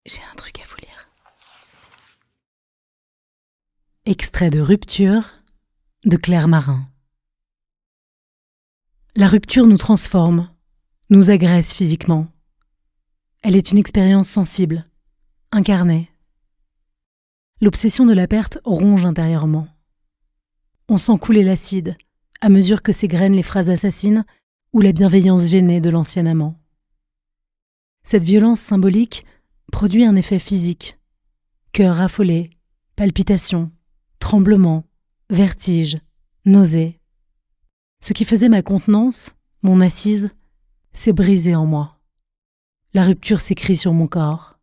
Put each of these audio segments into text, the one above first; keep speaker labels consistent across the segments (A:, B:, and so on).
A: J'ai un truc à vous lire.
B: Extrait de Rupture de Claire Marin. La rupture nous transforme, nous agresse physiquement. Elle est une expérience sensible, incarnée. L'obsession de la perte ronge intérieurement. On sent couler l'acide à mesure que s'égrènent les phrases assassines ou la bienveillance gênée de l'ancien amant. Cette violence symbolique produit un effet physique. Cœur affolé, palpitations, tremblements, vertiges, nausées. Ce qui faisait ma contenance, mon assise, s'est brisé en moi. La rupture s'écrit sur mon corps.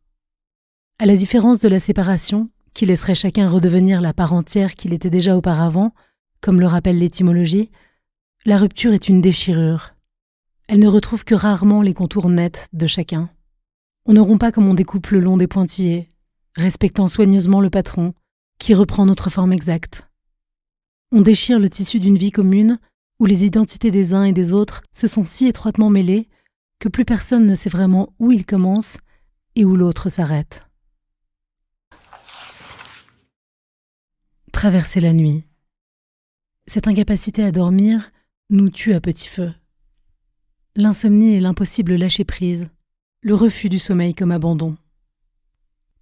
B: À la différence de la séparation, qui laisserait chacun redevenir la part entière qu'il était déjà auparavant, comme le rappelle l'étymologie, la rupture est une déchirure. Elle ne retrouve que rarement les contours nets de chacun. On ne rompt pas comme on découpe le long des pointillés, respectant soigneusement le patron, qui reprend notre forme exacte. On déchire le tissu d'une vie commune où les identités des uns et des autres se sont si étroitement mêlées que plus personne ne sait vraiment où il commence et où l'autre s'arrête. Traverser la nuit. Cette incapacité à dormir nous tue à petit feu. L'insomnie et l'impossible lâcher-prise, le refus du sommeil comme abandon.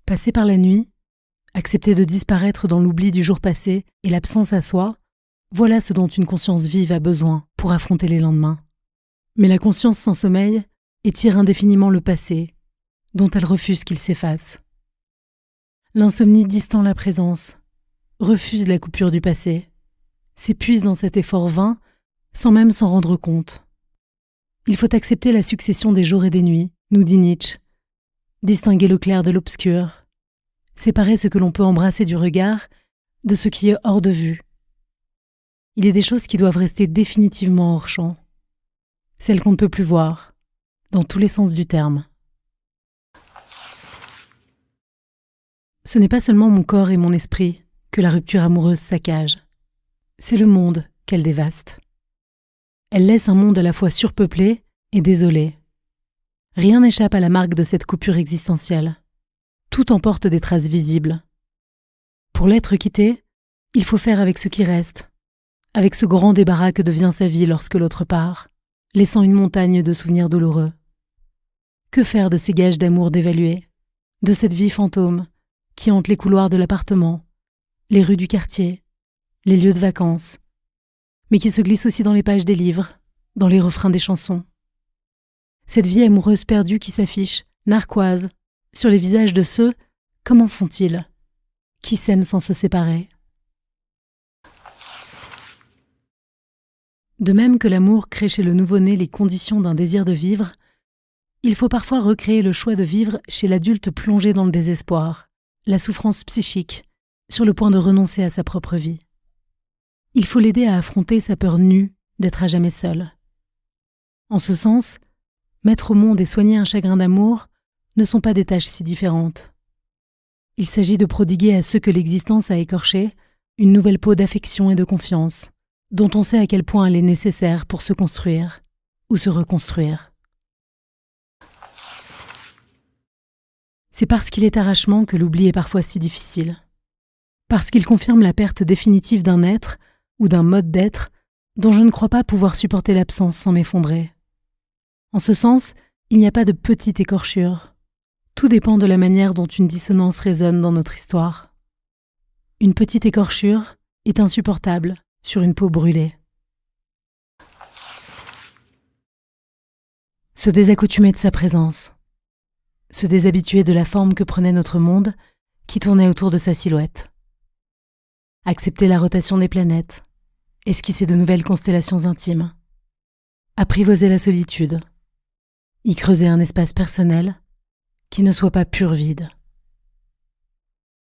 B: Passer par la nuit, accepter de disparaître dans l'oubli du jour passé et l'absence à soi, voilà ce dont une conscience vive a besoin pour affronter les lendemains. Mais la conscience sans sommeil étire indéfiniment le passé, dont elle refuse qu'il s'efface. L'insomnie distend la présence, refuse la coupure du passé, s'épuise dans cet effort vain sans même s'en rendre compte. Il faut accepter la succession des jours et des nuits, nous dit Nietzsche, distinguer le clair de l'obscur, séparer ce que l'on peut embrasser du regard de ce qui est hors de vue. Il y a des choses qui doivent rester définitivement hors champ, celles qu'on ne peut plus voir, dans tous les sens du terme. Ce n'est pas seulement mon corps et mon esprit que la rupture amoureuse saccage, c'est le monde qu'elle dévaste. Elle laisse un monde à la fois surpeuplé et désolé. Rien n'échappe à la marque de cette coupure existentielle. Tout emporte des traces visibles. Pour l'être quitté, il faut faire avec ce qui reste, avec ce grand débarras que devient sa vie lorsque l'autre part, laissant une montagne de souvenirs douloureux. Que faire de ces gages d'amour dévalués, de cette vie fantôme qui hante les couloirs de l'appartement, les rues du quartier, les lieux de vacances, mais qui se glisse aussi dans les pages des livres, dans les refrains des chansons. Cette vie amoureuse perdue qui s'affiche, narquoise, sur les visages de ceux, comment font-ils, qui s'aiment sans se séparer. De même que l'amour crée chez le nouveau-né les conditions d'un désir de vivre, il faut parfois recréer le choix de vivre chez l'adulte plongé dans le désespoir, la souffrance psychique, sur le point de renoncer à sa propre vie. Il faut l'aider à affronter sa peur nue d'être à jamais seul. En ce sens, mettre au monde et soigner un chagrin d'amour ne sont pas des tâches si différentes. Il s'agit de prodiguer à ceux que l'existence a écorchés une nouvelle peau d'affection et de confiance, dont on sait à quel point elle est nécessaire pour se construire ou se reconstruire. C'est parce qu'il est arrachement que l'oubli est parfois si difficile. Parce qu'il confirme la perte définitive d'un être ou d'un mode d'être dont je ne crois pas pouvoir supporter l'absence sans m'effondrer. En ce sens, il n'y a pas de petite écorchure. Tout dépend de la manière dont une dissonance résonne dans notre histoire. Une petite écorchure est insupportable sur une peau brûlée. Se désaccoutumer de sa présence. Se déshabituer de la forme que prenait notre monde qui tournait autour de sa silhouette. Accepter la rotation des planètes, esquisser de nouvelles constellations intimes, apprivoiser la solitude, y creuser un espace personnel qui ne soit pas pur vide.